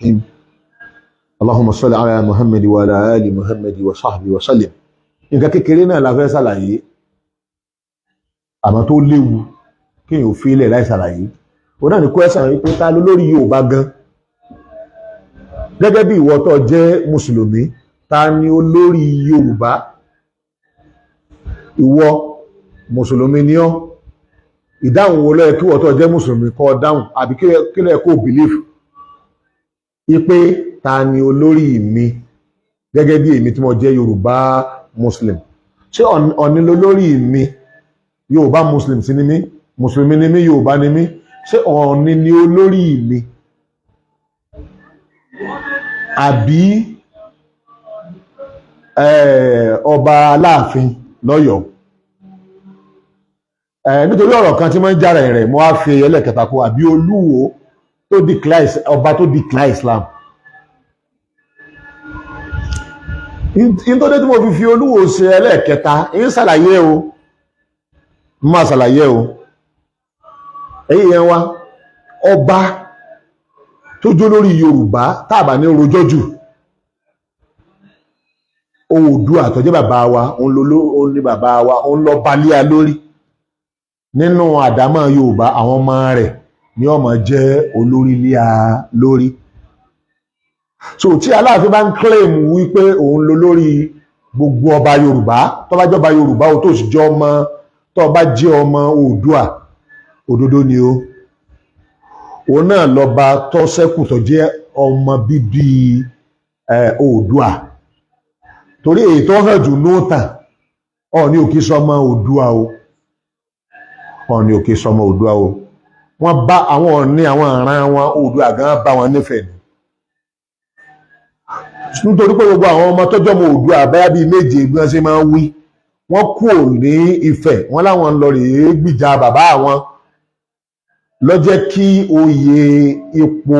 Allahumma salli ala Muhammad wa ala ali Muhammad wa sahbihi wa sallim. Nǹkan kékeré náà la fẹ́ ṣàlàyé àmọ́ tó léwu kí èèyàn fi ilẹ̀ láì ṣàlàyé. Òun náà ní question wípé ta ló lórí Yorùbá gan? Gẹ́gẹ́ bí ìwọ tó jẹ́ Mùsùlùmí, ta ni olórí Yorùbá? Ìwọ Mùsùlùmí ni ọ́. Ìdáhùn wo ló yẹ kí ìwọ tó jẹ́ Mùsùlùmí kó dáhùn àbí kí ló yẹ kó believe? Ipe ta ni olórí mi gẹ́gẹ́ bí èmi tí mo jẹ́ Yorùbá Muslim? Ṣé Ọ̀ọ̀ni lolórí mi? Yorùbá Muslim sí ni mí, Mùsùlùmí ni mí, Yorùbá ni mí. Ṣé Ọ̀ọ̀ni ni olórí mi? Àbí ọba Aláàfin lọ́yọ̀ọ́? Nítorí ọ̀rọ̀ kan tí máa ń jára rẹ̀ mo wá fi ẹlẹ́kẹta kó àbí Olúwo tó declare ọba tó declare Islam. Nítorí tí mo fi Olúwo ṣe ẹlẹ́kẹta ń ṣàlàyé o, máa ṣàlàyé o. Èyí yẹn wá ọba tó jó lórí Yorùbá táàbà ní rojọ́ jù, Oòduà tó jẹ́ bàbá wa, òun ní bàbá wa, òun lọ balẹ̀ lórí. Nínú àdámọ̀ Yorùbá àwọn ọmọ rẹ̀ ni ó máa jẹ́ olórí lé lórí. So tí Aláàfin bá ń claim wípé òun ló lórí gbogbo ọba Yorùbá, tó bá jọba Yorùbá o tó sì jẹ́ ọmọ, tó bá jẹ́ ọmọ Oòduà, òdodo ni o. Òun náà lọ́ba tó ṣẹ́kù tó jẹ́ ọmọ bíbí Oòduà. Torí èyí tó hàn jù nóòtàn Ọọ̀ni ò kí sọmọ Oòduà o. Ọọ̀ni ò kí sọmọ Oòduà o. Wọ́n bá àwọn Ọọ̀ni àwọn ìran wọn Oòduà gan bá wọn nífẹ̀ẹ́ ni. Nítorí pé gbogbo àwọn ọmọ tọ́jọ́ mọ Oòduà báyá bíi méje bí wọ́n ṣe máa ń wí, wọ́n kúrò ní Ifẹ̀, wọ́n láwọn lọ rèé gbìjà bàbá àwọn. Ló jẹ́ kí oyè ipò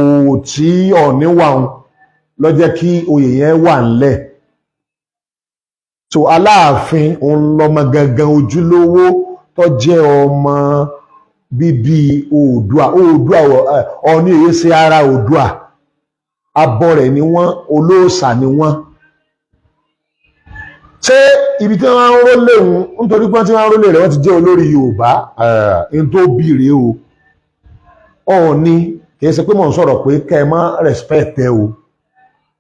tí Ọọ̀ni wà ń ló jẹ́ kí oyè yẹn wà ńlẹ̀. So Aláàfin òun lọmọ gangan ojúlówó tó jẹ́ ọmọ bíbí Oòduà. Ọọ̀ni èyí ṣe ara Oòduà, abọrẹ̀ ni wọ́n, olóòṣà ni wọ́n. Ṣé ibi tí wọ́n ń rólé òun nítorí pé tí wọ́n ń rólé rẹ̀ wọ́n ti jẹ́ olórí Yorùbá? In tó bí rèé o. Ọọ̀ni kìí ṣe pé mò ń sọ̀rọ̀ pé kẹ́ ẹ má respect ẹ o,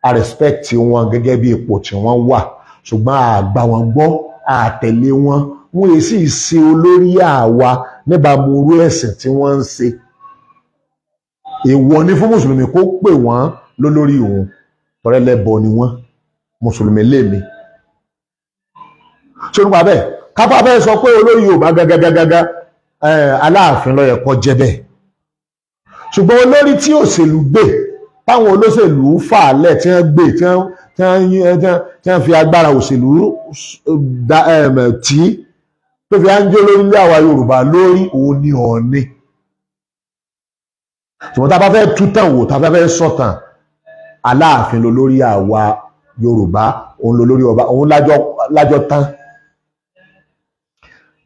a respect wọn gẹ́gẹ́ bí ipò tí wọ́n wà, ṣùgbọ́n a gbà wọ́n gbọ́, a tẹ̀lé wọn. Wọ́n èsì ṣe olórí àwa níbàámu irú ẹ̀sìn tí wọ́n ń ṣe. Èèwọ̀ ni fún Mùsùlùmí kó pè wọ́n lólórí òun, tọrẹlẹbọ ni wọ́n, Mùsùlùmí lèmi. Ṣé nípa bẹ́ẹ̀ kápá bẹ́ẹ̀ sọ pé olórí Yorùbá gágágágá Aláàfin ló yẹ kó jẹ́ bẹ́ẹ̀. Ṣùgbọ́n olórí tí òṣèlú gbé, táwọn olóṣèlú fà lẹ̀ tí wọ́n gbé, tí wọ́n fi agbára òṣèlú tí tó fi áńjẹ́ lórí ilé àwa Yorùbá lórí, òun ni Ọọ̀ni. Ṣùgbọ́n tá a bá fẹ́ tútàn wò, tá a bá fẹ́ sọ̀tàn, Aláàfin ló lórí àwa Yorùbá, òun ló lórí ọba, òun lájọ tán.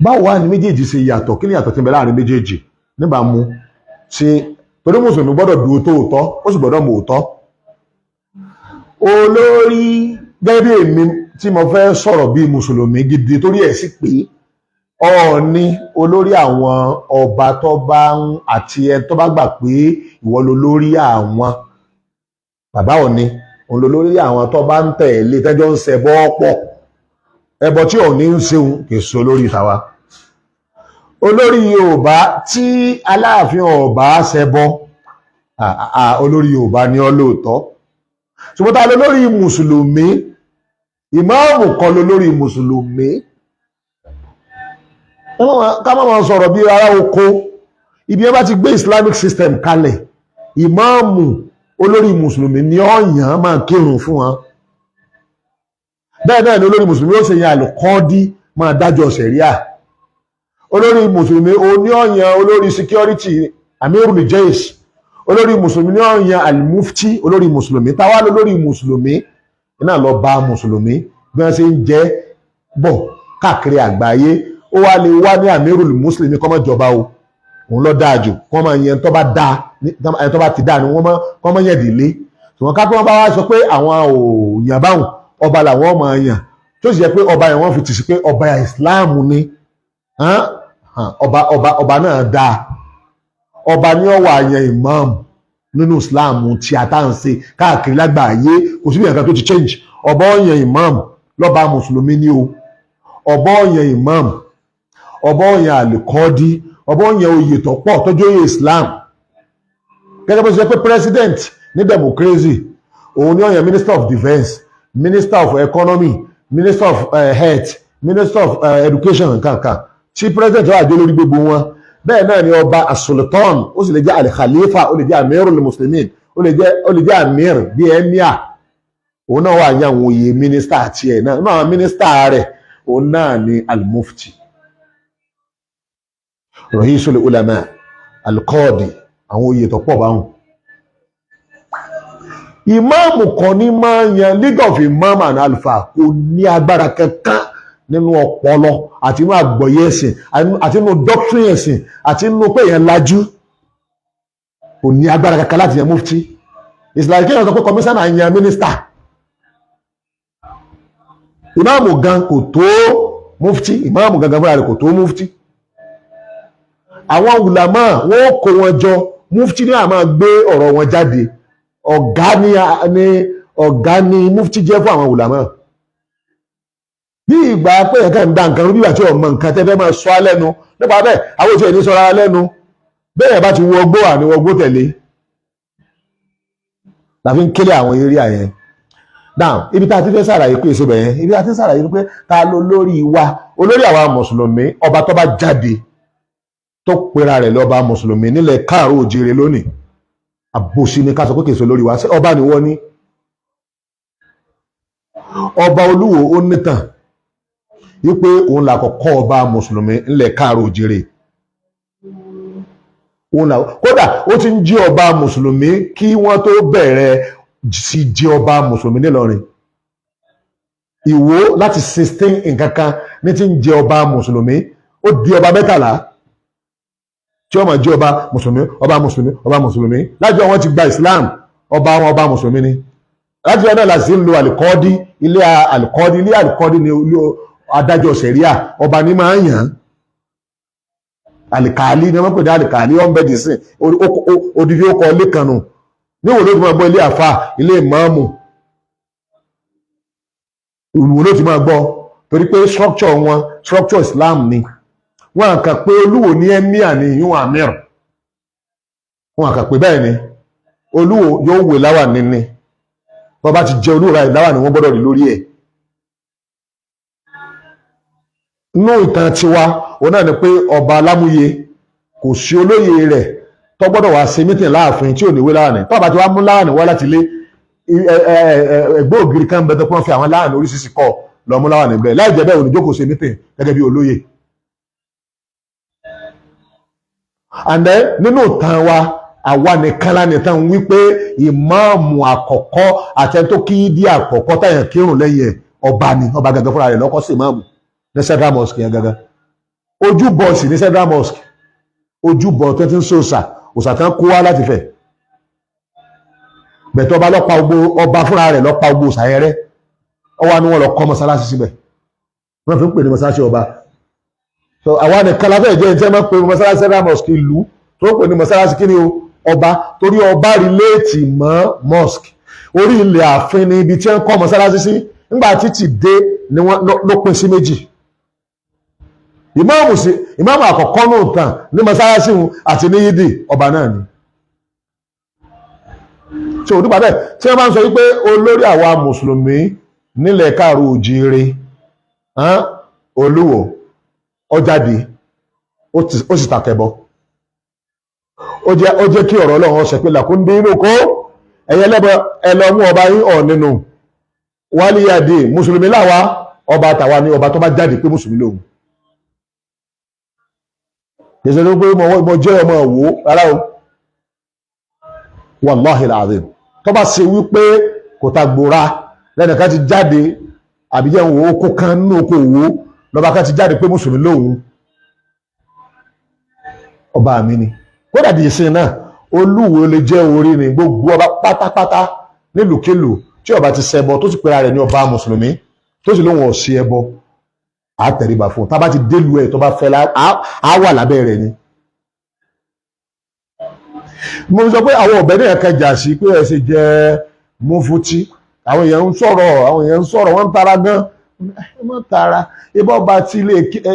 Báwo wá ní méjèèjì ṣe yàtọ̀? Kí ni yàtọ̀ tí ń bẹ láàrin méjèèjì? Níbàámu ṣe torí Mùsùlùmí gbọ́dọ̀ dúró tóòtọ́, ó sì gbọ́dọ̀ mọ̀ òótọ́. Olórí gẹ́gẹ́ bí èmi tí mo fẹ́ sọ̀rọ̀ bí Mùsùlùmí gidi torí ẹ̀ sì pé Ọọ̀ni olórí àwọn ọba tó bá ń àti ẹ tó bá gbà pé ìwọ ló lórí àwọn. Bàbá Ọọ̀ni òun ló lórí àwọn tó bá ń tẹ̀lé tẹ́jọ́ ń ṣẹbọ pọ̀. Ẹbọ tí Ọọ̀ni ń ṣeun kì í ṣe olórí tàwa. Olórí Yorùbá tí Aláàfin ọba ṣẹbọ, olórí Yorùbá ni ó lóòótọ́. Ṣùgbọ́n ta ló lórí Mùsùlùmí? Ìmáàmù kọ́ ló lórí Mùsùlùmí. Ká má máa sọ̀rọ̀ bí ará oko. Ibi ẹ bá ti gbé Islamic system kalẹ̀, ìmáàmù olórí Mùsùlùmí ni ó yàn máa kírun fún wọn. Bẹ́ẹ̀ náà ni olórí Mùsùlùmí ó ṣe yan àlùkọ́ọ́dí máa dájọ́ ṣẹ̀ríà. Olórí Mùsùlùmí ó ní ó yan olórí security Amirul Jaysh. Olórí Mùsùlùmí ní ó yan al-Mufti. Olórí Mùsùlùmí táwa lórí Mùsùlùmí iná lọ bá Mùsùlùmí bí wọ́n ṣe ń jẹ́ bọ̀ káàkiri àgbáyé. Ó wá lè wá ní Amirul Muslimin kó má jọba o, òun ló dáa jù, kó máa yan tó bá dáa, ẹni tó bá ti dáa ni wọ́n máa yẹ̀dì lé. ṣùgbọ́n ká pé wọ́n bá wá sọ pé àwọn ò yàn báwọn ọba làwọn ọmọ yàn tó sì jẹ́ pé ọba yẹn wọ́n fi tì sí pé ọba Islam ni ọba náà dáa ọba ní ó wá yan imam nínú Islam tí a tá ń ṣe káàkiri lágbàáyé kò síbi nǹkan tó ti change ọba ó yan imam lọ́ba mùsùlùmí ni o ọba ó yan imam ọba ó yan àlìkọ́dí ọba ó yan oyè tó pọ̀ tọ́jú oyè Islam gẹ́gẹ́ bó ṣe pé president ní democracy òun ni ó yan minister of defence minister of economy minister of health minister of education kankan tí president wà dé lórí gbogbo wọn bẹ́ẹ̀ náà ni ọba as-sultan ó sì lè jẹ́ al-khalifa ó lè jẹ́ amirul muslimin ó lè jẹ́ amir bíi emir òun náà wà ní àwọn oyè minister àti ẹ̀ náà àwọn minister rẹ̀ òun náà ni al-mufti ra'isul ulama al-qadi àwọn oyè tó pọ̀ báwọn. Ìmáàmù kan ní máa yan league of imam and alfa kò ní agbára kankan nínú ọpọlọ àti inú àgbọ́yé ẹ̀sìn àti inú doctrine ẹ̀sìn àti inú pé èèyàn lajú kò ní agbára kankan láti yan mufti. It's like kéèyàn sọ pé commissioner yan minister. Ìmáàmù gan kò tó mufti, ìmáàmù gangan fúnra rẹ̀ kò tó mufti. Àwọn ulama wọn kó wọn jọ, mufti ní àmà gbé ọ̀rọ̀ wọn jáde. Ọ̀gá ni mufti jẹ́ fún àwọn ulama. Bí ìgbà pé ẹ̀ka ń dá nǹkan rú bí àti ọmọ nǹkan tẹ́fẹ́ máa sọ lẹ́nu nípa bẹ́ẹ̀ àwọn òṣèré ní sọ́ra lẹ́nu bẹ́ẹ̀ bá ti wọgbó àní wọgbó tẹ̀lé láfi ń kélé àwọn eré àyẹn. Now ibi tá a ti fẹ́ sàlàyé pé èso bẹ̀yẹn ibi tá a ti sàlàyé pé ta ló lórí wa olórí àwa mùsùlùmí ọba tó bá jáde tó pera rẹ̀ lọ́ba mùsùlùmí nílẹ̀ káàró òjìrè lónìí àbòsí ni ká sọ pé kèso lórí wa ọba ni wọ́n ní ọba Olúwo ó nítàn wípé òun làkọ́kọ́ ọba mùsùlùmí nílẹ̀ káàró òjìrè kódà ó ti ń jí ọba mùsùlùmí kí wọ́n tó bẹ̀rẹ̀ sí jí ọba mùsùlùmí nílọrin Ìwó láti 16 nǹkan kan ní ti ń jẹ ọba mùsùlùmí ó di ọba 13 tí ó máa jẹ́ ọba mùsùlùmí ọba mùsùlùmí ọba mùsùlùmí láti wọn ti gba Islam ọba mùsùlùmí ni láti wọn náà láti ń lo àlìkọ́ọ́dí ilé àlìkọ́ọ́dí ni adájọ́ sẹ̀ríà ọba ní máa ń yàn àlìkàálí ni wọ́n pè ní àlìkàálí ọ̀nbẹ́dì sí odidi ó kọ ilé kan nù níwò ló ti máa gbọ́ ilé àfà ilé ìmáàmù ìwò ló ti máa gbọ́ torí pé structure Islam ni wọ́n kà pé Olúwo ní emir ní ìyún amir wọ́n kà pé bẹ́ẹ̀ ni Olúwo yóò wè láwà níní wọ́n bá ti jẹ Olúwo ráì láwà ní wọ́n gbọ́dọ̀ rí lórí ẹ̀. Inú ìtàn tiwa òun náà ni pé ọba Alámúyè kò sí olóyè rẹ̀ tó gbọ́dọ̀ wá ṣe mítìn láàfin tí ò ní wé láwà ní tó bá ti wá mú láwà ní wá láti lé ẹgbẹ́ ògiri kan bẹ tó pọ́n fi àwọn láwà ní oríṣiríṣi kọ́ lọ mú láwà níbẹ̀ láì jẹ́ bẹ́ẹ̀ ò ní jókòó ṣe mítìn gẹ́gẹ́ bí olóyè. And then nínú ìtàn wa àwa nìkan lá nìtàn wípé ìmáàmù àkọ́kọ́ àtẹni tó kí dí àkọ́kọ́ táyàn kírun lẹ́yìn ẹ̀ ọba ni ọba gangan fúnra rẹ̀ lọ́kọ́ sí ìmáàmù ní Central Mosque yẹn gangan ojúbọ sí ní Central Mosque ojúbọ tó ti ń sòsà òsà tán kó wá láti fẹ̀ bẹ̀tẹ̀ ọba lọ́pa ogbó ọba fúnra rẹ̀ lọ́pa ogbó òsà yẹn rẹ́ ọwọ́ ni wọ́n lọ kọ́ mọ́sálásí síbẹ̀ wọ́n fi ń pè ní mọ́sálásí ọba. So àwọn nìkan la fẹ́ jẹ́ ìtẹ́ máa ń pe mọ́sálásí Central Mosque ìlú tó ń pè ní mọ́sálásí kí ni o ọba torí ọba rìléètì mọ́ mosque orí ilẹ̀ ààfin ni ibi tí wọ́n kọ́ mọ́sálásí sí nígbà títí dé ni wọ́n ló pín sí méjì ìmáàmù àkọ́kọ́ náà tàn ní mọ́sálásí wọn àti ní yídì ọba náà ni. So nípa bẹ́ẹ̀ tí wọ́n bá ń sọ wípé olórí àwa mùsùlùmí nílẹ̀ káàró òjìire Olúwo ó jáde ó sì tàkẹ́bọ ó jẹ́ kí ọ̀rọ̀ Ọlọ́run ṣe pé làkúndé inú kó ẹ̀yẹ lẹ́bọ ẹlọ́mú ọba yín ọ̀ nínú wálíyàdé mùsùlùmí láwa ọba tàwa ní ọba tó bá jáde pé mùsùlùmí lòun kìí ló pé mo jẹ́ ọmọ Ìwó rárá o wàláhì làzim tó bá ṣe wípé kò ta gbòra lẹ́nìkan ti jáde àbíjẹ́ òun ó kó kan nínú oko Ìwó lọ́ba kan ti jáde pé mùsùlùmí lòun ọba mi ni kódà di ìsìn náà Olúwo lè jẹ́ orí ni gbogbo ọba pátápátá nílùúkílù tí ó bá ti ṣẹbọ tó sì pera rẹ̀ ní ọba mùsùlùmí tó sì lóun ò ṣe ẹbọ á tẹríba fún un. Tá bá ti délùú ẹ̀ tó bá fẹ́ á wà lábẹ́ rẹ̀ ni. Mo sọ pé àwọn ọ̀bẹ náà kẹjà sí pé ẹ ṣe jẹ mufti, àwọn èèyàn ń sọ̀rọ̀ wọ́n ń tara gan, wọ́n tara ibà ọba tí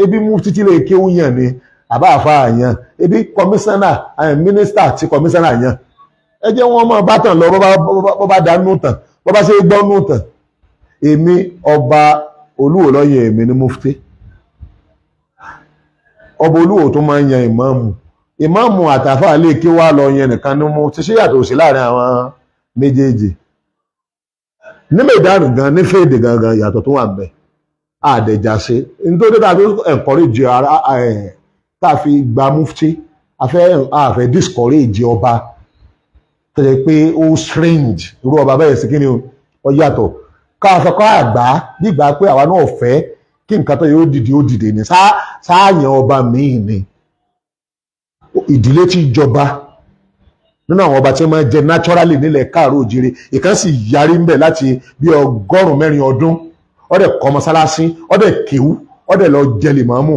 ibi mufti tí lè kéwú yàn ni àbá àfa àyàn, ibi kọmíṣánná mínísítà tí kọmíṣánná yàn, ẹ jẹ́ wọ́n máa bá tàn lọ bọ́ bá dánú tàn bọ́ bá ṣe gbọ́nú tàn. Èmi ọba Olúwo lọ́yẹ̀ èmi ní mufti, ọba Olúwo tó máa ń yan ìmáàmù àtàfà lè kí wá lọ yẹn nìkan ní mufti, ṣé yàtọ̀ sí láàrin àwọn méjèèjì. Ní mẹ̀dánù gan ní fèdè gangan yàtọ̀ tó wà ń bẹ àdẹ̀jà ṣe nítorí tàbí encourage ara tá a fi gba mufti àfẹ́ discourage ọba tó yẹ pé ó strange irú ọba bẹ́ẹ̀ sí kí ni ó yàtọ̀ ká sọ ká àgbà nígbà pé àwa náà fẹ́ kí nǹkan tó yẹ ó dìde ní sáàyàn ọba míì ni. Ìdílé tí jọba nínú àwọn ọba tí wọ́n máa jẹ naturally nílẹ̀ káàró òjìrè ìkan sì yarí ń bẹ̀ láti bí 100 ọdún ọdẹ kọ́ mọ́sálásí ọdẹ kéwú ọdẹ lọ jẹ lèmọ́mù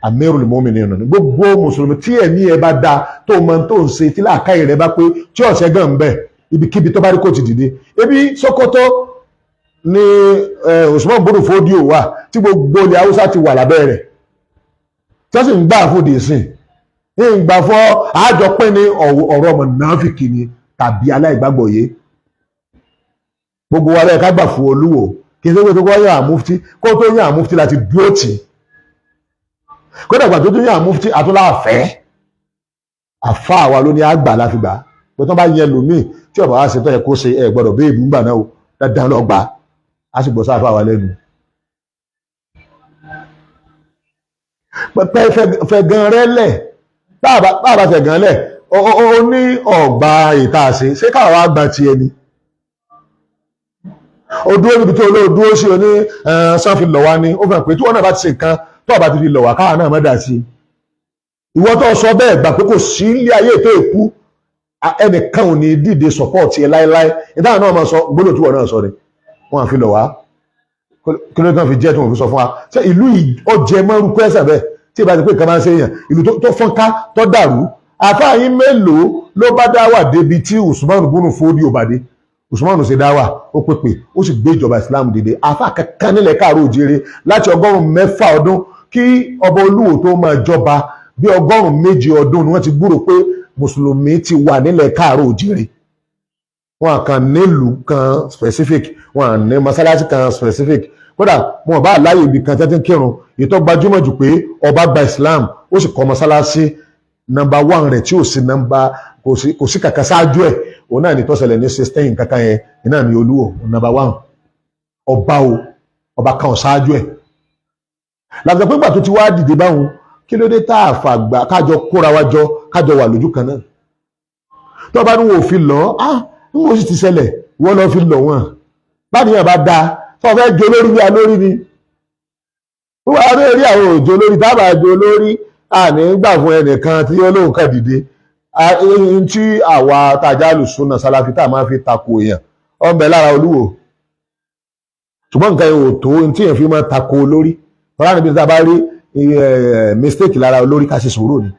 Amirul Mu'minin ní gbogbo mùsùlùmí tí ẹ̀mí ẹ bá da tó mọ tó ń ṣe tí làákàyè rẹ bá pé tí ọ̀sẹ̀ gan ń bẹ̀ ibikíbi tó bá rí kó ti dìde. Ebi Sokoto ní Usman Bono Fodio wà tí gbogbo ilẹ̀ Haúsá ti wà lábẹ́ rẹ̀ tí wọ́n sì ń gbà fòdì sìn ìgbà fọ́ àjọpín ní ọ̀rọ̀ mọ̀nàfíkì ni tàbí aláìgbàgbọ́ yé. Gbogbo wa lẹ́ẹ̀ká gbà fún Olúwo kí n tó tó wáyé àmúftí kó tó yàn àmúftí láti dúró tì kó dàgbà tó yàn àmúftí àtúláàfẹ́ àfa àwa ló ní àgbà láfigbà pé tó bá yẹn lòmíì tí ọ̀bà wá ṣe tó yẹ kó ṣe ẹ gbọ́dọ̀ béèbù ńgbà náà o dandan lọ gbà á sì gbọ́ sáfà wa lẹ́nu. pẹpẹ fẹ̀gàn rẹ lẹ̀ báàbá fẹ̀gàn lẹ̀ ó ní ọ̀gbà ìtaàsí ṣé káwa gba tiẹ̀ ni. Ó dúró níbi tó olóòdúró sí oní sanfi lọ wá ní ó fẹ́ pé tí wọ́n náà bá ti ṣe nǹkan tó ọba ti fi lọ wá káwa náà má dà sí i. Ìwọ tó sọ bẹ́ẹ̀ gbà pé kò sí ilé ayé tó èkú ẹnìkan ò ní dìde support ẹ láéláé ìdáhùn náà máa sọ gbọ́dọ̀ tí wọ́n náà sọ ni wọ́n àfi lọ wá kí ló tán fi jẹ́ tí wọ́n fi sọ fún wa ṣé ìlú ọjẹ́ mọ́rú kwẹ́sà bẹ́ẹ̀ tí ìbá ti pé nǹkan máa ń ṣe èèyàn ìlú tó fọ́nká tó dàrú àfáàyín mélòó ló bá dá wà débi tí Usman Bono Fodio bá dé. Usman ṣe dá wà ó pèpè ó sì gbé ìjọba Islam dìde àfáà kankan nílẹ̀ káàró òjìrè láti 104 ọdún kí ọba Olúwo tó máa jọba bí 207 ọdún ni wọ́n ti gbúrò pé mùsùlùmí ti wà nílẹ̀ káàró òjìrè. Wọn kàn nílùú kan specific wọn ní mọ́sálásí kan specific kódà wọn bá láyé ibi kan tẹ́tí kírun ìtọ́ gbajúmọ̀ jù pé ọba gba Islam ó sì kọ́ mọ́sálásí nọ́mbà 1 rẹ̀ tí ò sí nọ́mbà kò sí kàkà ṣáájú ẹ̀ òun náà ní tọ́sẹ̀lẹ̀ ní 16 kankan yẹn iná ní Olúwo nọ́mbà 1 ọba kan ṣáájú ẹ̀. Làgbà pé gbà tó ti wá dìde báwọn kí ló dé tá a fàgbà kájọ kóra wa jọ kájọ wà lójú kan náà tó bá ní wọn ò fi lọ ní wọn sì ti ṣẹlẹ̀ wọ́n lọ fi lọ wọn báníyàn bá dáa tó fẹ́ jo lórí bí alórí ni wọ́n wá rí àwọn òjò lórí tábà jo lórí àní gbà fún ẹnìkan tí ó lóun kàn dìde tí àwa tajà lùsùnà sálàfí tá a máa fi tako èèyàn ọbẹ̀ lára Olúwo ṣùgbọ́n nǹkan yóò tó tí èèyàn fi máa tako olórí tọ́lá níbi tí a bá rí mistake lára olórí ká ṣe sùúrù ni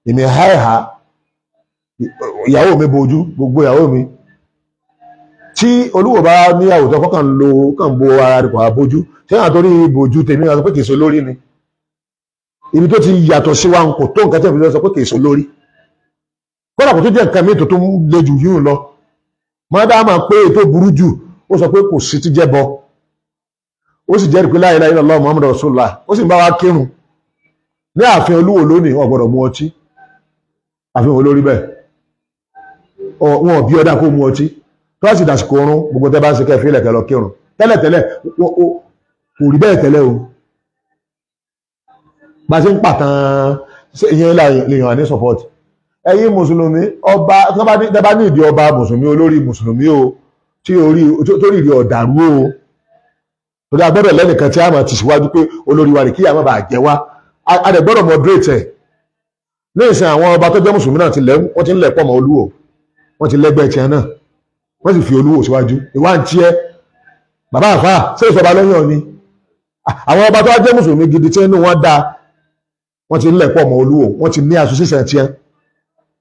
èmi háìhá ìyàwó mi bojú gbogbo ìyàwó mi tí Olúwo bá ní àwùjọ kọ́kàn bo ara rẹ̀ kò wá bójú tí wọ́n àtọ́rí bojú tèmi wọn sọ pé kìí ṣe olórí ni ibi tó ti yàtọ̀ sí wa kò tó nǹkan tí wọ́n sọ pé kìí ṣe olórí kódà kò tó jẹ́ nǹkan mìíràn tó le jù yún lọ mọ́dá máa pé ètò burú jù ó sọ pé kò sí ti jẹ́ bọ ó sì jẹ́rìí pé la ilaha illallah Muhammadu Rasulullah ó sì ń bá wa kírun ní ààfin Olúwo lónìí wọn gbọ́dọ̀ mu ọtí àfihàn olórí bẹ́ẹ̀ wọn ò bí ọdá kó mu ọtí tó wá sì dàsìkò oorun gbogbo tẹ́ bá ń ṣe kẹfì ilẹ̀kẹ́ lọ kírun tẹ́lẹ̀tẹ́lẹ̀ kò rí bẹ́ẹ̀ tẹ́lẹ̀ o bá ṣe ń pàtàn ìyẹn lèèyàn ní support ẹ̀yin mùsùlùmí ọba tẹ́ bá ní ìdí ọba mùsùlùmí olórí mùsùlùmí o tí orí rí ọ̀dàrú o torí agbọ́dọ̀ lẹ́nìkan tí a máa ti síwájú pé olórí wa rè kí àwọn bá jẹ wá a dẹ̀ gbọ́dọ̀ moderate ẹ̀ ní ìsìn àwọn ọba tó jẹ́ mùsùlùmí náà wọ́n ti ń lẹ̀ pọ̀ mọ́ Olúwo wọ́n ti lẹ́gbẹ́ tiẹ̀ náà wọ́n sì fi Olúwo síwájú ìwà ń tiẹ́ bàbá àfà ṣé ìṣọba lẹ́yìn ọ̀ni àwọn ọba tó wá jẹ́ mùsùlùmí gidi tí inú wọn dáa wọ́n ti lẹ̀ pọ̀ mọ́ Olúwo wọ́n ti ní association tiẹ́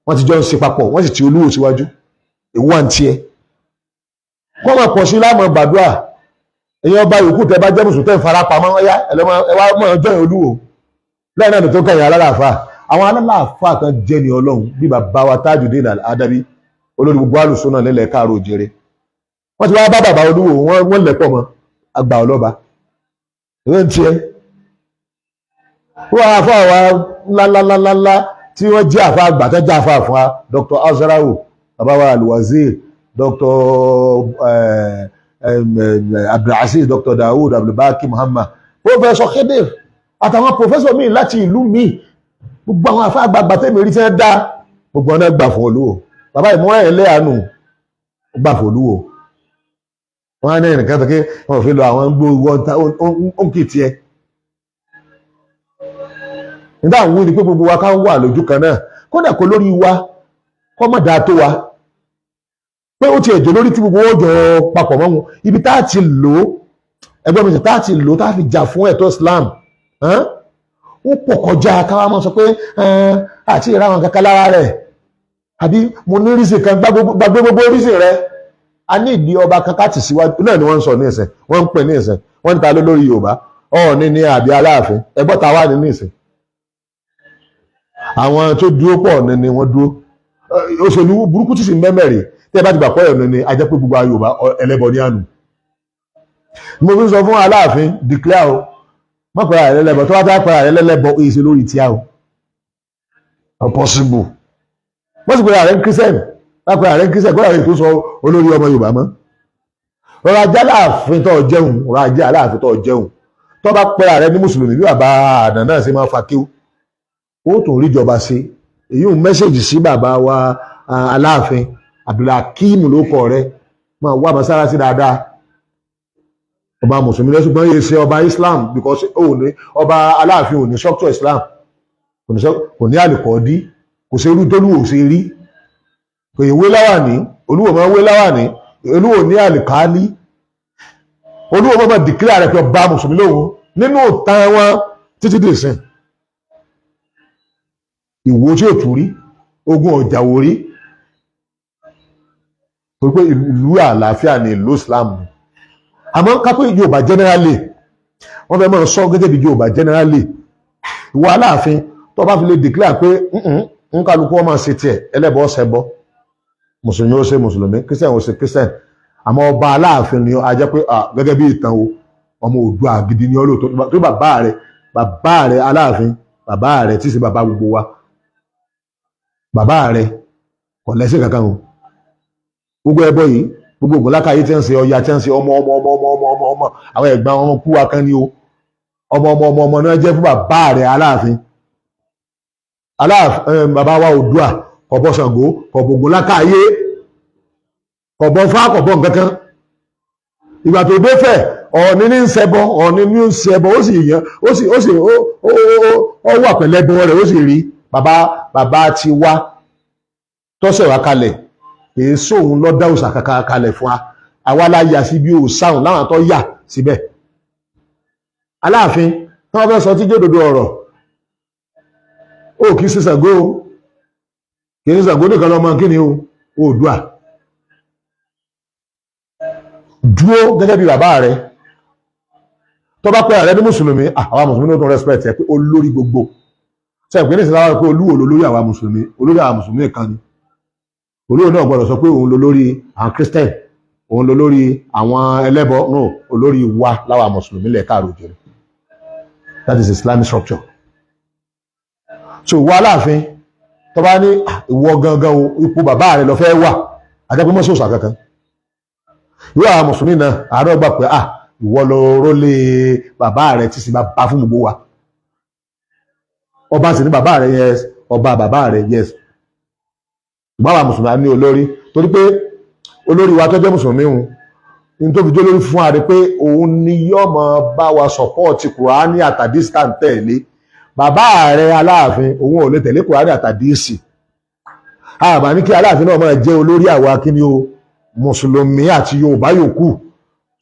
wọ́n ti jọ ń ṣe papọ̀ wọ́n sì ti Olúwo síwájú ìwà ń tiẹ́ kọ́ máa pọ̀ sí láàmú gbàdúrà èyàn ọba yòókù tẹ bá jẹ́ mùsùlùmí tẹ́ ń fara pamọ́ ọ̀yá ẹ̀wá mọ̀ ọjọ́ Olúwo lẹ́yìn náà tó kẹ̀yìn alálàáfà àwọn alálàáfà kan jẹ́ ní Ọlọ́run bí bàbá wa Tajudeen Al-Adabi olórí gbogbo alùsùnà nílẹ̀ káàró òjèrè wọ́n ti wá bá bàbá Olúwo wọ́n lẹ̀pọ̀ mọ́ àgbà ọlọ́ba ìwé ń tiẹ́ wọ́n àfọ́ àwa ńláńláńláńlá tí wọ́n jẹ́ àfọ́ àgbà tó jẹ́ àfọ́ àfọ́ Dr. Azarawo bàbá wa Al-Wazir Dr. Abdulaziz Dr. Dawood Abdulbaki Muhammad Professor Khedir àtàwọn professor míì láti ìlú míì gbogbo àwọn àfọ́ àgbààgbà tẹ́mi rí tí wọ́n dá gbogbo ọ̀nà gbà fún Olúwo bàbá ìmúra ẹ̀ lẹ́yàánú gbà fún Olúwo wọ́n á ní ẹnìkan tó ké wọ́n fi lọ àwọn gbogbo òǹkì tiẹ̀ nígbà àwọn ní pé gbogbo wa ká wà lójú kan náà kódà kó lórí wa kọ́ mọ̀ dáa tó wa pé ó ti ẹ̀jọ́ lórí tí gbogbo ọjọ́ papọ̀ mọ́ wọn ibi tá a ti lò ó ẹgbẹ́ mi tá a ti lò ó tá a fi jà fún ẹ̀tọ́ Islam ó pọ̀ kọjá káwá mọ́ sọ pé àti ìráwọn kankan lára rẹ̀ àbí mo ní rísì kan gbàgbé gbogbo rísì rẹ̀ a ní ìdí ọba kankan tì síwájú náà ni wọ́n ń sọ ní ẹ̀sẹ̀ wọ́n ń pè ní ẹ̀sẹ̀ wọ́n ń ta ló lórí Yorùbá Ọọ̀ni ní àbí Aláàfin ẹgbọ́n ta wà nínú ìsìn àwọn tó dúró pọ̀ ní wọ́n dúró òṣèlú burúkú tí sì ń mẹ́mẹ́rì tẹ́ bá ti gbà pọ̀ ẹ̀ ní ajẹ́ pé gbogbo Yorùbá ẹlẹ́bọ ní àná mo fi sọ fún Aláàfin declare o mọ̀ pé ààrẹ lẹ́bọ tó wá tá pé ààrẹ lẹ́bọ èyí lórí tíá o possible wọ́n sì pé ààrẹ ń kírísẹ́nì wọ́n pé ààrẹ ń kírísẹ́nì kó ààrẹ tó sọ olórí ọmọ Yorùbá mọ́ rọra jẹ́ Aláàfin tó jẹun rọra jẹ́ Aláàfin tó jẹun tó bá pẹ́ ààrẹ ní mùsùlùmí bí bàbá àdán náà ṣe máa fa kíw ó tún ríjọba ṣe èyí ò mẹ́sẹ̀jì sí bàbá wa Aláàfin Abdulhakeem ló kọ rẹ máa wá mọ́sálásí dáadáa ọba mùsùlùmí lọ ṣùgbọ́n yìí ṣe ọba Islam because ọba Aláàfin ò ní structure Islam kò ní àlùkọ́ọ́dí kò ṣe irú tólúwò ṣe rí kò yẹ wé láwàní Olúwo máa ń wé láwàní Olúwo ní àlùkálí Olúwo máa dìkílà rẹ̀ pé ọba mùsùlùmí lòun nínú ìtàn wọn títí dè sìn Ìwó tí ò tún rí ogun ọ̀jàwó rí torí pé ìlú àlàáfíà ni ìlú Islam ni àmọ́ kápẹ́ Yorùbá generally wọ́n fẹ́ mọ́ sọ gẹ́gẹ́ bí Yorùbá generally ìwọ Aláàfin tó bá fi lè declare pé ń kálukú wọn máa ṣe tiẹ̀ ẹlẹ́bọ ọ̀sẹ̀ bọ́ mùsùlùmí ó ṣe mùsùlùmí Christian ó ṣe Christian àmọ́ ọba Aláàfin ni a jẹ́ pé gẹ́gẹ́ bí ìtàn o ọmọ Oòduà gidi ni ọlọ́tọ̀ tó bàbá rẹ̀ Aláàfin bàbá rẹ̀ tí í ṣe bàbá gbogbo wa bàbá rẹ̀ kò lẹ́sìn kankan o gbogbo ẹbọ yìí gbogbo ògùnlákàyé tí ń ṣe Ọya tí ń ṣe ọmọ àwọn ẹ̀gbọ́n ọmọ kú wa kan ní o ọmọ náà jẹ́ fún bàbá rẹ̀ Aláàfin bàbá wa Oòduà kọ̀bọ̀ Ṣàngó kọ̀bọ̀ ògùnlákàyé kọ̀bọ̀ Fá kọ̀bọ̀ nǹkankan ìgbà tó dé fẹ̀ Ọọ̀ni ní ń ṣẹbọ Ọọ̀ni ní ń ṣẹbọ ó sì yàn ó wà pẹ̀lẹ́bọ rẹ̀ ó sì rí bàbá ti wá tọ́sẹ̀ wá kalẹ̀ èé sóhun lọ́dá òsà kankan kalẹ̀ fún wa àwa la yà sí bí òsáhùn láwọn tó yà síbẹ̀ Aláàfin tí wọ́n fẹ́ sọ tí jòdòdó ọ̀rọ̀ ó kì í sí Ṣàngó kì í sí Ṣàngó nìkan lọ́mọ kí ni Oòduà dúró gẹ́gẹ́ bí bàbá rẹ̀ tó bá pẹ́ ààrẹ ní mùsùlùmí àwa mùsùlùmí ló tún respect ẹ̀ pé olórí gbogbo ṣe ìpínlẹ̀ ìsìláwà pé Olúwo lórí àwa mùsùlùmí olórí àwa mùsùlùmí kan ni Olúwo náà gbọ́dọ̀ sọ pé òun ló lórí àwọn Christian òun ló lórí àwọn ẹlẹ́bọ no olórí wa láwa mùsùlùmí lẹ̀ káàró òjèrè that is Islamic structure so ìwọ Aláàfin tó bá ní ìwọ gangan ipò bàbá rẹ̀ lọ fẹ́ wà àjẹpẹ́ mọ́ sòsà kankan ìwọ àwọn mùsùlùmí náà àárọ̀ gbà pé ìwọ lọ rólé bàbá rẹ̀ tí sì bá bá fún gbogbo wa ọba sì ní bàbá rẹ̀ yes ọba bàbá rẹ̀ yes ìgbàwà mùsùlùmí ní olórí torí pé olórí wa tó jẹ́ mùsùlùmí hùn ní tó fi jẹ́ olórí fún ààrẹ pé òun ni yóò máa bá wa sọ̀pọ́ọ̀tì Kùránì àtàdísì tá à ń tẹ̀lé bàbá rẹ̀ Aláàfin òun ò lè tẹ̀lé Kùránì àtàdísì àbá ní kí Aláàfin náà máa jẹ́ olórí àwa kíní o mùsùlùmí àti Yorùbá yòókù,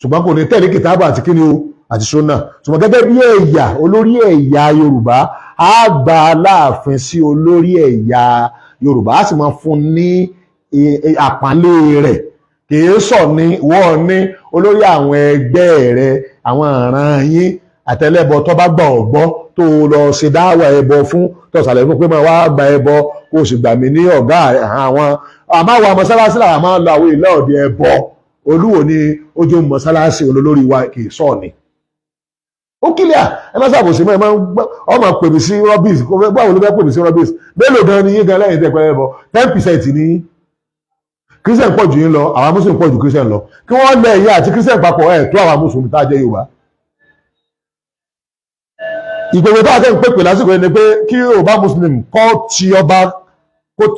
ṣùgbọ́n kò ní tẹ̀lé kìtàbù àti kíni o àti súnà. ṣùgbọ́n gẹ́gẹ́ bí ẹ̀yà olórí ẹ̀yà Yorùbá á gba Aláàfin sí olórí ẹ̀yà Yorùbá, á sì máa fún ní àpọ́nlé rẹ̀. kìí sọ ní wọ́n ní olórí àwọn ẹgbẹ́ rẹ̀, àwọn ọ̀ràn yín àtẹlẹ́bọ tó bá gbà ọ̀gbọ́ tó lọ ṣe dáwà ẹbọ fún tó ṣàlẹ̀ fún pé máa wá gba ẹbọ kó o sì gbà mí ní ọ̀gá àwọn àmáwá mọ́sálásí làwọn máa ń lọ àwọn ilé ọ̀dẹ ẹbọ. Olúwo ni ojú mọ́sálásí olólórí wa kìí sọ ni. Ó kílíà ẹ má ṣàbòsí mọ́ ẹ má ọmọ pèmí sí rọ́bìs báwo ló fẹ́ pèmí sí rọ́bìs mélòó gan ni yín gan lẹ́yìn tẹ́ pẹ́ ẹbọ 10% ní Christian pọ̀ jù yín lọ, àwọn Muslim pọ̀ jù Christian lọ. Kí wọ́n lẹ ẹ̀yìn àti Christian papọ̀ ẹ̀ tó àwọn Muslim tá a jẹ́ Yorùbá. Ìgbèwé tó àtẹ̀ ń pèpè lásìkò yẹn ni pé kí Yorùbá Muslim kó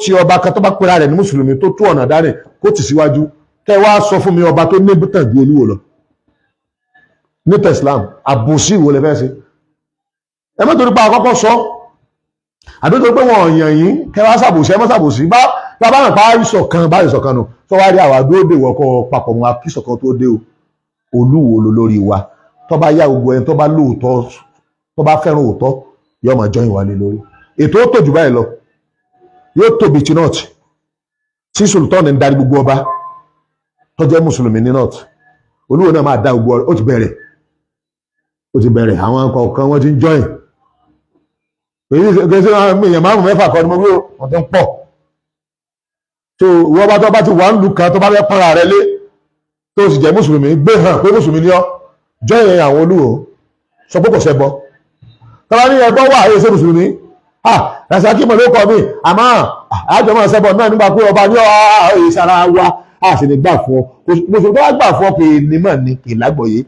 ti ọba kan tó bá pera rẹ̀ ní Mùsùlùmí tó tú ọ̀nà dání kó tì síwájú. Kẹ́ wá sọ fún mi ọba tó ní bùtàn ju Olúwo lọ ní Islam, àbòsí ìwò lẹ fẹ́ ṣe. Ẹ má torí pa àkọ́kọ́ sọ àbí torí pé wọn yàn yín kẹ́ wá ṣàbòsí ẹ má ṣàbòsí bá bá rìn pa ìṣọ̀kan bá ìṣọ̀kan nù tó wá rí àwọn àdúró dè wọ́kọ̀ papọ̀ wọn kí ìṣọ̀kan tó dé o. Olúwo ló lórí wa tó bá yá gbogbo ẹni tó bá lóòótọ́ tó bá fẹ́ràn òótọ́ yóò máa jọyìn wá lé lórí. Ètò ó tòjú báyìí lọ yóò tóbi tí north tí sultan ń darí gbogbo ọba tó jẹ́ mùsùlùmí ní north. Olúwo náà máa dá gbogbo ó ti bẹ̀rẹ̀ àwọn kọ̀ọ̀kan wọ́n ti ń jọyìn. èèyàn márùn mẹ́fà kọ́ ni mo wí wọ́n ti ń pọ̀. So ìwọ́n bá tó bá ti wà ń lù kan tó bá fẹ́ pọ́nra rẹ lé tó sì jẹ́ mùsùlùmí gbé hàn pé mùsùlùmí ni ọ́ jọyìn àwọn Olúwo sọ pé kò ṣẹbọ. tọ́lá ní ẹgbọ́ wà ayé ṣe mùsùlùmí Rasaki mọ̀ ló kọ́ mi àmọ́ àjọ máa ṣẹbọ náà nígbà pé ọba ní ìṣara wa a sì ní gbà fún ọ mùsùlùmí tó bá gbà fún ọ kì í ní mọ̀ ní kì í lágbọ̀ọ́yé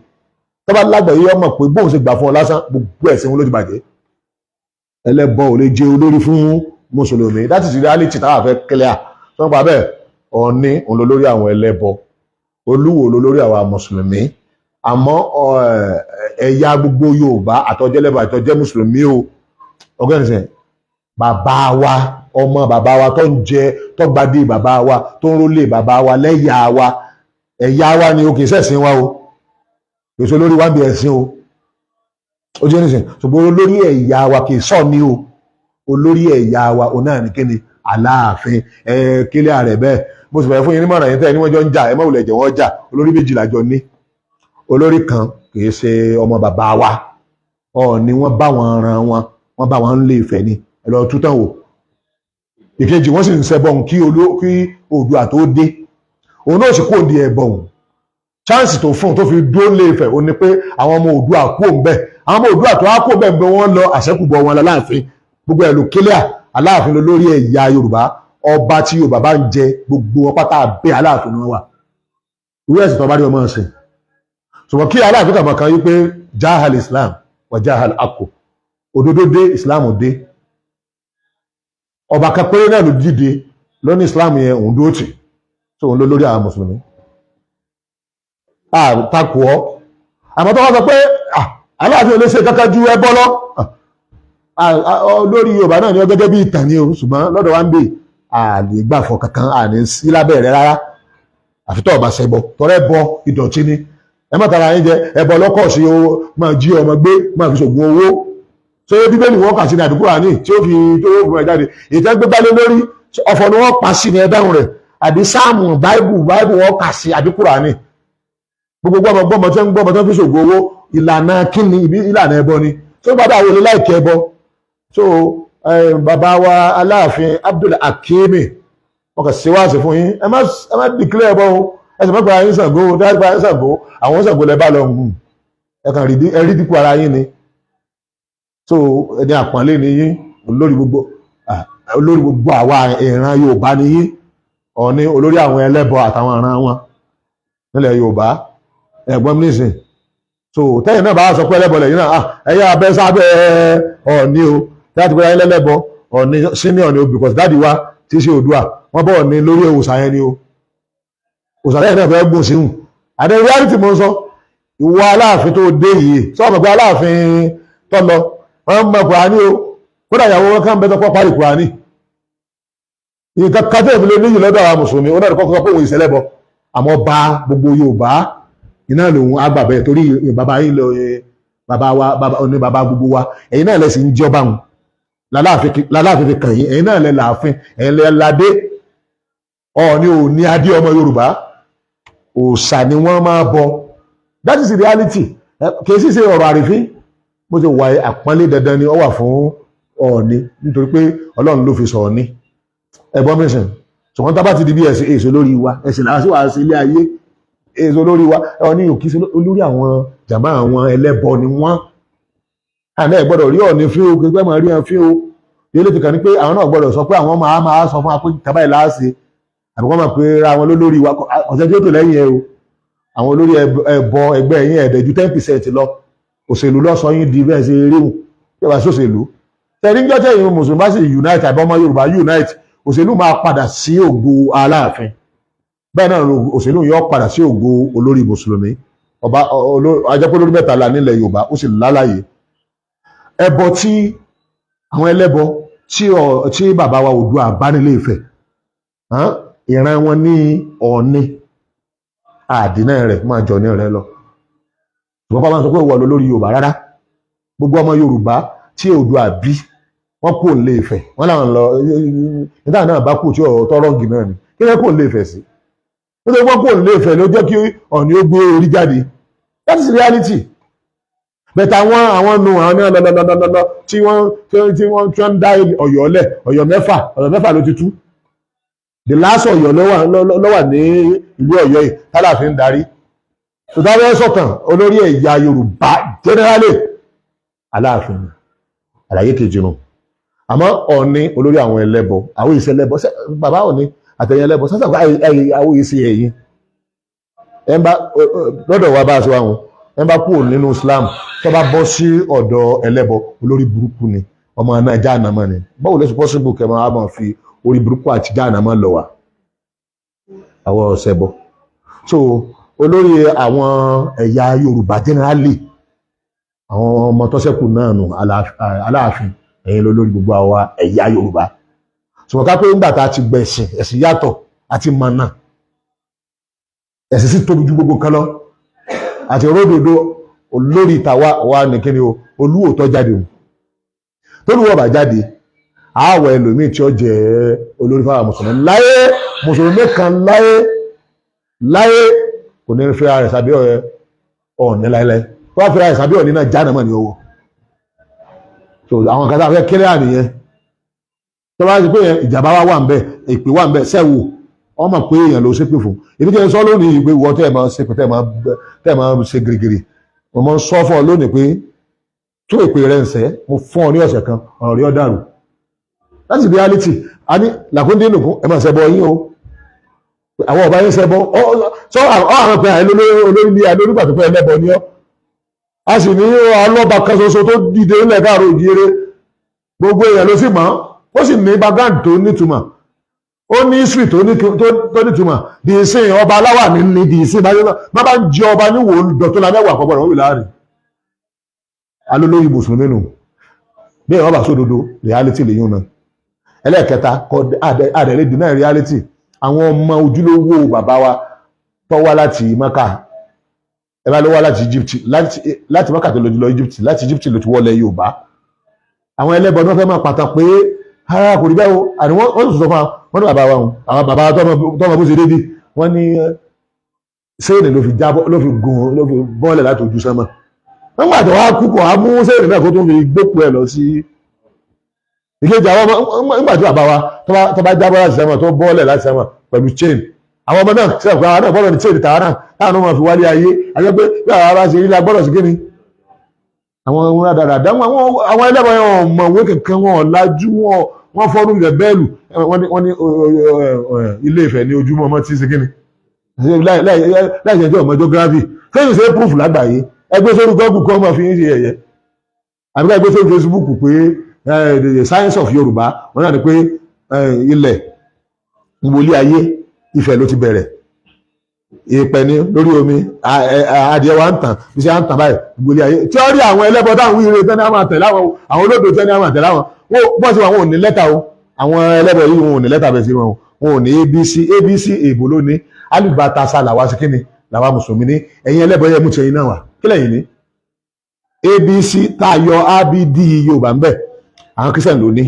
tó bá lágbọ̀ọ́yé ọmọ pé bóun ṣe gbà fún ọ lásán gbogbo ẹ̀sìn wọn ló ti bàjẹ́. Ẹlẹ́bọ ò lè jẹ olórí fún mùsùlùmí that is reality táwa fẹ́ clear tó ń pa bẹ́ẹ̀ Ọọ̀ni òun ló lórí àwọn ẹlẹ́bọ, Olúwo ló lórí àwọn mùsùlùmí. Àmọ́ ẹ̀yà gbogbo Yorùbá àtọ́jẹ́lẹ́bọ àtọ́jẹ́ mùsùlùmí o ọgọ́nìsẹ̀ bàbá wa ọmọ bàbá wa tó ń jẹ tó gbadé bàbá wa tó ń rólé bàbá wa lẹ́yà wa ẹ̀yà wa ni o kì í ṣẹ̀sìn wa o èso lórí wa bí ẹ̀sìn o ó jẹ́ nìsín ṣùgbọ́n olórí ẹ̀yà wa kì í sọ ní o olórí ẹ̀yà wa òun náà ní kíni Aláàfin kílẹ̀ ààrẹ bẹ́ẹ̀ mo sì fẹ́ fún yín nímọ̀ràn yín tẹ́ ẹni wọ́n jọ ń jà ẹ má wulẹ̀ jẹ́ wọ́n jà olórí méjì la jọ ní olórí kan kì í ṣe ọmọ bàbá wa Ọọ̀ni wọ́n bá wọn ran wọ́n bá wọn ń lé Ifẹ̀ ni ẹ lọ tútàn wò ìkejì wọ́n sì ń ṣẹbọ kí Oòduà tó dé òun náà sì kó di ẹbọ òun chance tó fún tó fi dúró lé Ifẹ̀ ó ní pé àwọn ọmọ Oòduà kú òun bẹ́ẹ̀ àwọn ọmọ Oòduà tó á kú bẹ́ẹ̀ bí wọ́n lọ àṣẹ́kùbọ̀ wọn láàfin gbogbo ẹ̀ ló kílíà Aláàfin ló lórí ẹ̀yà Yorùbá ọba tí Yorùbá bá ń jẹ gbogbo wọn pátá bẹ́ẹ̀ Aláàfin ni wọ́n wà ìwé ẹ̀sìn tó bá rí ọmọ ọ̀sìn ṣùgbọ́n kí Aláàfin kàmọ́ kan yí pé jahal Islam wà jahal akọ òdodo dé Islam dé ọba kan péré náà ló dìde lóní Islam yẹn òun dúró tì tó òun ló lórí àwọn mùsùlùmí takò ọ́ àmọ́ tó wọ́n sọ pé Aláàfin ò lè ṣe kankan ju ẹbọ lọ lórí Yorùbá náà ni ó gẹ́gẹ́ bí ìtàn ni o ṣùgbọ́n lọ́dọ̀ wa ń bè àlè gbàfọ̀ kankan àní sí lábẹ́ rẹ rárá àfitọ́ ọba ṣẹbọ tọrẹ bọ ìdọ̀tí ni ẹ má tara yín jẹ ẹbọ lọ́kọ̀ sí owó máa jí ọmọ gbé máa fi ṣògùn owó ṣé Bíbélì wọn kà sí ní àdúgbò àní tí ó fi tó fún ẹ jáde ìtẹ́ gbé gbálé lórí ọ̀fọ̀ ni wọ́n pa sí ní ẹ̀dáhùn rẹ̀ àbí sáàmù báìbù wọn kà sí àdúgbò àní gbogbo gbọmọ tí ń gbọmọ tó fi ṣògùn owó ìlànà kíni ìlànà ẹbọ ni tó gbádùn àwọn olè láìkẹ ẹbọ so bàbá wa Aláàfin Abdul Hakimi wọn kà sí wáàsí fún yín ẹ má dìklẹ́ ẹbọ o ẹsẹ̀ mọ́pẹ́ ayé Ṣàngó dárípa ayé Ṣàngó àwọn Ṣàngó lẹ bá lọ gùn ẹ̀kan ẹ̀rí dípò ara yín ni so ẹni àpọ́nlé ni yín olórí gbogbo àwa ìran Yorùbá ni yín Ọọ̀ni olórí àwọn ẹlẹ́bọ àtàwọn ìran wọn nílẹ̀ Yorùbá ẹ̀gbọ́n mi nìsín so tẹ́yìn náà bá sọ pé ẹlẹ́bọ lẹ́yìn náà ẹ̀yà abẹ́ sábẹ́ Ọọ̀ni o láti pé ayé lẹ́lẹ́bọ Ọọ̀ni senior ni o because dáàdi wa tí í ṣe Oòduà wọ́n bọ̀ ní lórí òòṣà yẹn ni o òṣàlẹ̀ náà fẹ́ gùn síhùn àdé reality mo ń sọ ìwọ Aláàfin tó dé yìí sọ́ọ̀mọ̀ pé Aláàfin tó lọ wọ́n mọ Kùránì o kódà ìyàwó wọn kàn bẹ́ẹ̀ tó kọ́ parí Kùránì nǹkan kátẹ́ ìfilé níyì lọ́dọ̀ àwọn mùsùlùmí ó náà kọ́kọ́ pé òun ìṣẹ̀lẹ̀bọ àmọ́ bá gbogbo Yorùbá iná lòun àgbà bẹ́ẹ̀ torí bàbá yín lọ bàbá wa ní bàbá gbogbo wa ẹ̀yin náà lẹ́sìn ń jọba wọn láláàfin fi kàn yín ẹ̀yin náà lẹ́ láàfin ẹ̀yin lẹ́ ládé Ọọ̀ni ò ní adé ọmọ Yorùbá òòṣà ni wọ́n máa bọ that is the reality kì í sì ṣe ọ̀rọ̀ àrífín bó ti wà àpọ́nlé dandan ni ó wà fún Ọọ̀ni nítorí pé Ọlọ́run ló fi sọ Ọọ̀ni ẹ̀gbọ́n mẹ́sàn ṣùgbọ́n tá bá ti di bí ẹ̀sìn èso lórí wa ẹ̀sìn làwọn sí wàá sí ilé ayé èso lórí wa Ọọ̀ni ò kí sí olórí àwọn jàmá àwọn ẹlẹ́bọ ni wọ́n àná ẹ̀ gbọ́dọ̀ rí Ọọ̀ni fí o gbẹgbẹ́ máa rí wọn fí o yóò lè fi kàn ní pé àwọn náà gbọ́dọ̀ sọ pé àwọn máa sọ fún wa pé tàbá ẹ̀ láàṣẹ àbí wọ́n máa pe ra wọn lólórí wa ọ̀sẹ̀ tí ó tò lẹ́yìn ẹ o àwọn olórí ẹbọ ẹgbẹ́ yín ẹ̀dẹ̀ ju 10% lọ òṣèlú lọ́sọ yín di bẹ́ẹ̀ ṣe ríhùn yóò wá sóṣèlú tẹ̀lé ń jọ́tẹ̀ ìhun mùsùlùmí bá sì unite àbí ọmọ Yorùbá unite òṣèlú máa padà sí ògo Aláàfin bẹ́ẹ̀ náà òṣèlú yóò padà sí ògo olórí mùsùlùmí ọba ajẹ́pọ̀ olórí mẹ́ta la nílẹ̀ Yorùbá ó sì lálàyé ẹbọ tí àwọn ẹlẹ́bọ tí bàbá wa Oòduà bá nílé Ifẹ̀ ìran wọn ní Ọọ̀ni àdínà rẹ̀ máa jọ ní rẹ̀ lọ ṣùgbọ́n bá máa sọ pé ìwọ lórí Yorùbá rárá gbogbo ọmọ Yorùbá tí Oòduà bí wọ́n kò lè Ifẹ̀ wọ́n láwọn lọ nígbà náà bá kù tí ọ̀rọ̀ tọ́rọ̀gì náà ni kí wọ́n kò lè Ifẹ̀ sí nítorí wọ́n kò lè Ifẹ̀ ló jẹ́ kí Ọọ̀ni ó gbé orí jáde that is reality bẹ̀tẹ̀ àwọn nu àwọn ní ọ̀nà tí wọ́n ń dá Ọ̀yọ́ lẹ̀ Ọ̀yọ́ mẹ́fà ló ti tú the last Ọ̀yọ́ ló wà ní ìlú Ọ̀yọ́ yìí tálàfin darí tó dáwọ́ sọ̀tàn olórí ẹ̀yà Yorùbá generally Aláàfin àlàyé kejì nù àmọ́ Ọọ̀ni olórí àwọn ẹlẹ́bọ àwọn ìṣẹ́ ẹlẹ́bọ bàbá Ọọ̀ni àtẹ̀yìn ẹlẹ́bọ sásàkó àwọn ìṣẹ́ ẹ̀yìn ẹnba lọ́dọ̀ wa bá a ṣe wá wọn ẹnba kúrò nínú Islam tó bá bọ́ sí ọ̀dọ̀ ẹlẹ́bọ olórí burúkú ni ọmọ náà Jahannama ni báwo lẹ́sùn possible kẹ́ máa máa fi orí burúkú àti Jahannama lọ wá àwọn ọ̀sẹ̀ bọ̀ so olórí àwọn ẹ̀yà Yorùbá generally àwọn ọmọ tó ṣẹ́kù náà nù Aláàfin ẹ̀yin lólórí gbogbo àwa ẹ̀yà Yorùbá ṣùgbọ́n ká pé nígbà tá a ti gbẹ ẹ̀sìn yàtọ̀ àti mọ̀nà ẹ̀sìn sì tóbi ju gbogbo kan lọ àti ródòdó olórí ìtawà wa nìkíni o Olúwo tó jáde o tólúwọ̀ bá jáde àwọ̀ ẹlòmíì tí ó jẹ́ olórí fáwọn mùsùlùmí láyé mùsùlùmí kan láyé kò ní fi ara rẹ̀ sábẹ́ Ọọ̀ni láíláí tó bá fi ara rẹ̀ sábẹ́ Ọọ̀ni náà Jahannama ní owó so àwọn kan tá a fẹ́ kéré àníyẹn tó bá ti pé ìjàmbá wa wà ń bẹ ìpè wà ń bẹ sẹ́wò wọ́n mọ̀ pé èèyàn ló ṣépè fún ibi tí ẹ sọ lónìí ìgbé wọ́ tẹ́ ẹ máa ṣépè tẹ́ ẹ máa ṣe gírígírí mo máa ń sọ fún ọ lónìí pé tó ìpè rẹ̀ ń sẹ́ mo fún ọ ní ọ̀sẹ̀ kan ọ̀rọ̀ rí ọ dàrú láti reality a ní làkúndé nìkún ẹ máa ṣẹbọ yín o àwọn ọba yín ṣẹbọ sọ àwọn ọ̀pẹ olórí ní adé onígbà tó pẹ́ ẹlẹ́bọ ní ọ a sì ní ọlọ́ba kan ṣoṣo tó dìde ńlẹ̀ káàró ìdíire gbogbo èèyàn ló sì mọ̀ ó sì ní background tó nítumọ̀ ó ní history tó nítumọ̀ di ìsìn ọba aláwà ní di ìsìn bá bá ń jẹ ọba níwò dọ̀tún la mẹ́wàá àkọ́gbọ̀n wọ́n wì láàrin alólóyìn mùsùlùmí nù bí ẹ̀rọ bá sódodo reality lè yún náà ẹlẹ́ẹ̀kẹta àdẹ̀lẹ́ dínà reality àwọn ọmọ ojúlówó bàbá wa tó wá láti Maka ẹ bá ló wá láti Egypt láti Maka tó lọ Egypt láti Egypt ló ti wọlé Yorùbá àwọn ẹlẹ́bọn náà fẹ́ máa pàtàkì pé ara kò rí bẹ́ẹ̀ o àní wọ́n sì sọ fún wọn ní bàbá wa wọn àwọn bàbá tọ́mọ bó ṣe dédé wọ́n ní sẹ́yìn ló fi gùn ló fi bọ́ọ̀lẹ̀ láti ojú sánmà wọ́n gbà tó wá kúkọ̀ á mú sẹ́yìn náà kó tó fi gbókù ẹ̀ lọ sí ìkejì àwọn ọmọ nígbà tí bàbá wa tó bá jábọ́ láti sánmà tó bọ́ọ̀lẹ̀ láti sánmà pẹ̀lú chain àwọn ọmọ náà sẹ́yìn àwọn náà bọ́ọ̀lẹ̀ ní chain tàwa náà táwọn ọmọ fi wálé ayé àjọ pé bí àwọn ará ṣe rí la gbọ́dọ̀ sí kíni àwọn ohun rádaràdá àwọn ẹlẹ́bọn yẹn wọn mọ̀ òwe kankan wọn ọ̀làjú wọn fọ́nú ilẹ̀ bẹ́ẹ̀lù wọ́n ní Ilé Ifẹ̀ ní ojúmọ́ ọmọ tí ṣe kíni láì ṣẹjọ́ ọmọ geography fẹ́yìn ṣe proof lágbàáyé ẹgbẹ́ sórí Google kọ́ ọmọ fi ń ṣe ẹ̀yẹ àbíká ẹgbẹ́ sórí Facebook pé the science of Yorùbá wọ́n náà ni pé ilẹ̀ ìwòlé ayé Ifẹ̀ ló ti bẹ̀rẹ̀ ìpẹ̀ ní lórí omi adìẹ wa ń tàn bí ṣe à ń tàn báyìí ìgbòlé ayé tí ó rí àwọn ẹlẹ́bọ táwọn wíire tẹ́ni á máa tẹ̀lé àwọn olódò tẹ́ni á máa tẹ̀lé àwọn bọ́ sí wọn ò ní lẹ́tà o àwọn ẹlẹ́bọ yìí wọn ò ní lẹ́tà bẹ̀ sí wọn ò ní ABC èbò lónìí alif bá ta sa làwa sí kíni làwa mùsùlùmí ní, ẹ̀yin ẹlẹ́bọ̀ yẹ mú ti ẹ̀yin náà wà kí lẹ́yìn ní abc tá a yọ abd yorùbá ń bẹ̀ àwọn christian ló ní,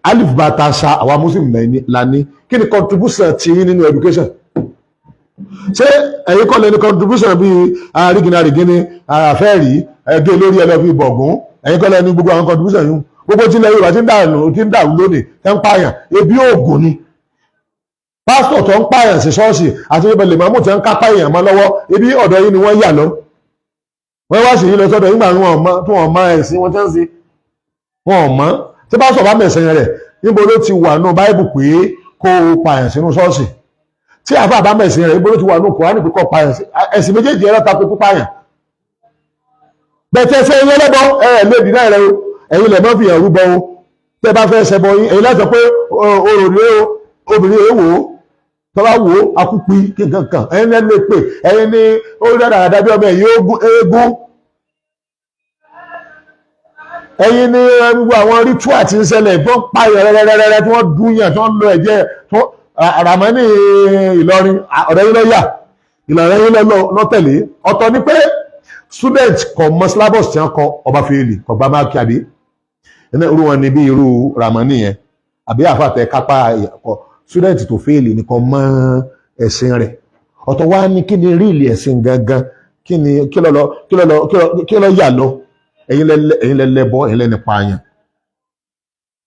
alif bá ta sa àwa muslim la ní. Kí ni contribution ti yín nínú education? Ṣé ẹ̀yin kọ́ lẹ́ni contribution bíi àrígìnàrígìnì àfẹ́rí ẹgbẹ́ lórí ẹlẹ́bí bọ̀gún, ẹ̀yin kọ́ lẹ́ni gbogbo àwọn contribution yìí gbogbo tí ilẹ̀ yorùbá ti ń dàrú lónìí tẹ́ ń pààyàn ebi oògùn ni. Pásítọ̀ tó ń pààyàn sí ṣọ́ọ̀ṣì àti ìbẹ̀lẹ̀ mọ́mú tí ń kápá èèyàn mọ́ lọ́wọ́ ebi ọ̀dọ̀ yìí ni wọ́n yà lọ. Wọ́n wá sí yìí lọ sọ́dọ̀ nígbà tí wọ́n mọ ẹ̀sìn wọn tẹ́ ń ṣe wọn mọ́. Tí pásítọ̀ bá mẹ̀sìn rẹ̀ níbo ló ti wà nù báíbù pé kó o pààyàn sínú ṣọ́ọ̀ṣì? Tí àfa bá mẹ̀sìn rẹ̀ níbo ló ti wà nù Kùránì pé kó o pààyàn sí ẹ̀sìn méjèèjì ẹ̀rọ tako pípààyàn? Bẹ̀tẹ̀ ṣe ẹ̀yin ẹlẹ́bọ lèdì náà rẹ o, ẹ̀yin lẹ̀ mọ́ fi hàn rúbọ o. Tẹ́ bá fẹ́ ṣẹbọ yín ẹ̀yin láti sọ pé orò ní obìnrin èèwò tọ́lá wo akúpi kankan ẹ̀yin ní ẹni pé ẹ̀yin ní ó dára dábí ọmọ ẹ̀yin eégún ẹ̀yin ní gbogbo àwọn ritual tí ń ṣẹlẹ̀ tó ń pààyàn rẹ́rẹ́rẹ́rẹ́ tí wọ́n dúnyàn tó ń lo ẹ̀jẹ̀ tó Ràmánì Ìlọrin ọ̀rẹ́ yín lọ́yà Ìlọrin yín lọ́tẹ̀lé. Ọ̀tọ̀ ni pé student kọ mọ syllabus tí wọ́n kọ ọba fèèlì kọ gbá máàkì àbí ẹni irú wọn ni bí irú Ràmánì yẹn àbí àfàtẹ kápá ẹ̀kọ́ student tó fèèlì nìkan mọ ẹ̀sìn rẹ̀. Ọ̀tọ̀ wá ní kí ni ríìlì ẹ̀sìn gangan kí lọ yà lọ ẹ̀yin lẹ́lẹ́bọ ẹ̀yin lẹ́ni pààyàn.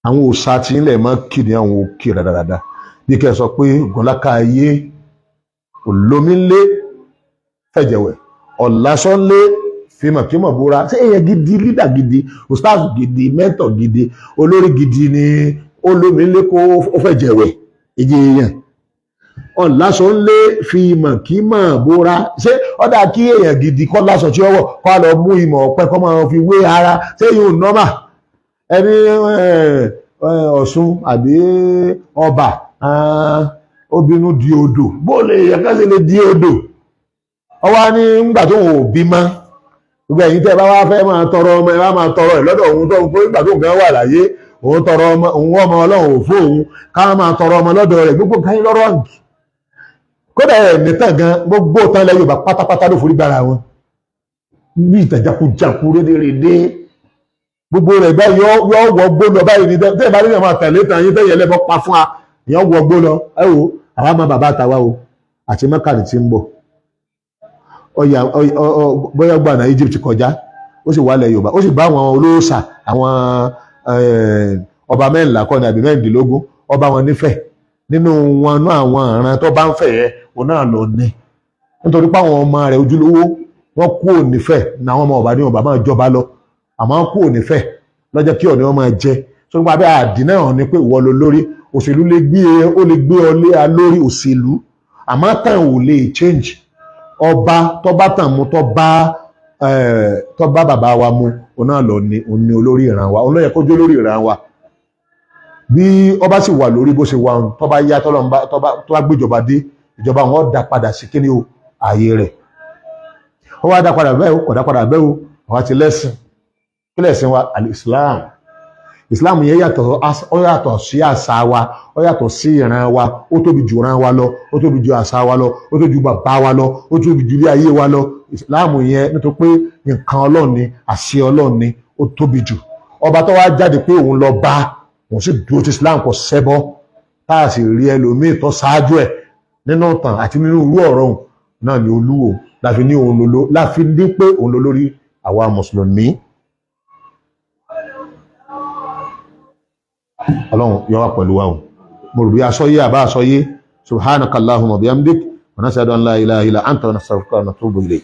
Àwọn òòṣà tí ilẹ̀ mọ́ kì ní àwọn òkè dáadáa bí kẹ́ ẹ sọ pé gọ́lákà ayé olómílé fẹ̀jẹ̀wẹ̀ ọ̀làsọ́lé fímọ̀kímọ̀ búra. Ṣé èèyàn gidi lídà gidi ustaz gidi mẹ́tọ̀ gidi olórí gidi ni olómílé kó fẹ̀jẹ̀wẹ̀ èjì èèyàn ọ̀làsọ́lé fímọ̀kímọ̀ búra? Ṣé ọ̀dà kí èèyàn gidi kọ́ lásọ tí ó wọ̀ kọ́ lọ mú ìmọ̀ ọ̀pẹ kọ́ máa fi wé ara? Ṣé yóò nọ́mà ẹni Ọ̀ṣun àbí ọba obìnrin di odò bó lè yẹ ká sì lè di odò? Ọwá ní ńgbà tó wò bí mọ́ gbogbo ẹ̀yin tẹ́ bá wá fẹ́ máa tọrọ ọmọ ẹ bá máa tọrọ ẹ̀ lọ́dọ̀ òun tó ń pé nígbà tó ń fẹ́ wà láyé òun tọrọ ọmọ òun ọmọ ọlọ́run ò fún òun ká máa tọrọ ọmọ lọ́dọ̀ rẹ̀ gbogbo nǹkan yín lọ́rọ̀ àǹkì. Kódà ẹ̀ nìtàn gan gbogbo tán ilẹ̀ Yorùbá pátápátá ló forí gbára wọn bí ìtàjákujàku rédèrèdè gbogbo rẹ̀ gbá yọ wọ gbó lọ báyìí ní tẹ́ bá nílẹ̀ máa tẹ̀lé tàn yín tẹ́yẹ ẹlẹ́bọ pa fún wa ìyẹn wọ gbó lọ ẹ wo àwa máa bàbá àtàwa o àti mẹ́kàlì tí ń bọ̀ bóyá gbà náà Egypt kọjá ó sì wálẹ̀ Yorùbá ó sì bá àwọn olóòṣà àwọn ọba mẹ́rìnlá kọ́ni àbí mẹ́rìndínlógún ọba wọn nífẹ̀ẹ́ nínú wọn náà àwọn àràn tó bá ń fẹ̀ yẹ òun náà lọ ní nítorí pé àwọn ọmọ rẹ̀ ojúlówó wọn kú ònífẹ̀ẹ́ ní àwọn ọmọ ọba ní ọba máa jọba lọ àmọ́ kú ònífẹ̀ẹ́ lọ́jọ́ kí ọ̀ní wọn máa jẹ tó nípa bí àdínà hàn ní pé ìwọ ló lórí òṣèlú lè gbé ọ lé a lórí òṣèlú àmọ́ tàn ò lè change ọba tó bá tàn mú tó bá bàbá wa mu òun náà lọ ní òun ní olórí ìran wa òun ló yẹ kó jẹ́ olórí ìran wa bí ọba sì wà lórí bó ṣe wà tó bá yá tó bá gbéjọba dé ìjọba wọn dá padà sí kíní o ààyè rẹ̀ ó wá dá padà bẹ́ẹ̀ o kò dá padà bẹ́ẹ̀ o àwa ti lẹ́sìn kí lẹ́sìn wa al-Islam Islam yẹn yàtọ̀ sí àṣà wa ó yàtọ̀ sí ìran wa ó tóbi jù ìran wa lọ ó tóbi jù àṣà wa lọ ó tóbi jù bàbá wa lọ ó tóbi jù ilé ayé wa lọ. Islam yẹn nítorí pé nǹkan Ọlọ́run ni àṣẹ Ọlọ́run ni ó tóbi jù. Ọba tó wá jáde pé òun lọ bá òun sì dúró ti Islam kò ṣẹbọ tá a sì rí ẹlòmíì tó ṣáájú ẹ̀ nínú ìtàn àti nínú irú ọ̀rọ̀ òun náà ni Olúwo láfi ní òun lolo láfi ní pé òun ló lórí àwa mùsùlùmí. Ọlọ́run yọ wá pẹ̀lú wa o mo rò bí aṣọ́yé àbá aṣọ́yé subhanakallahumma bihamdik wa nashhadu an la ilaha illa anta wa nastaghfiruka wa natubu ilayk.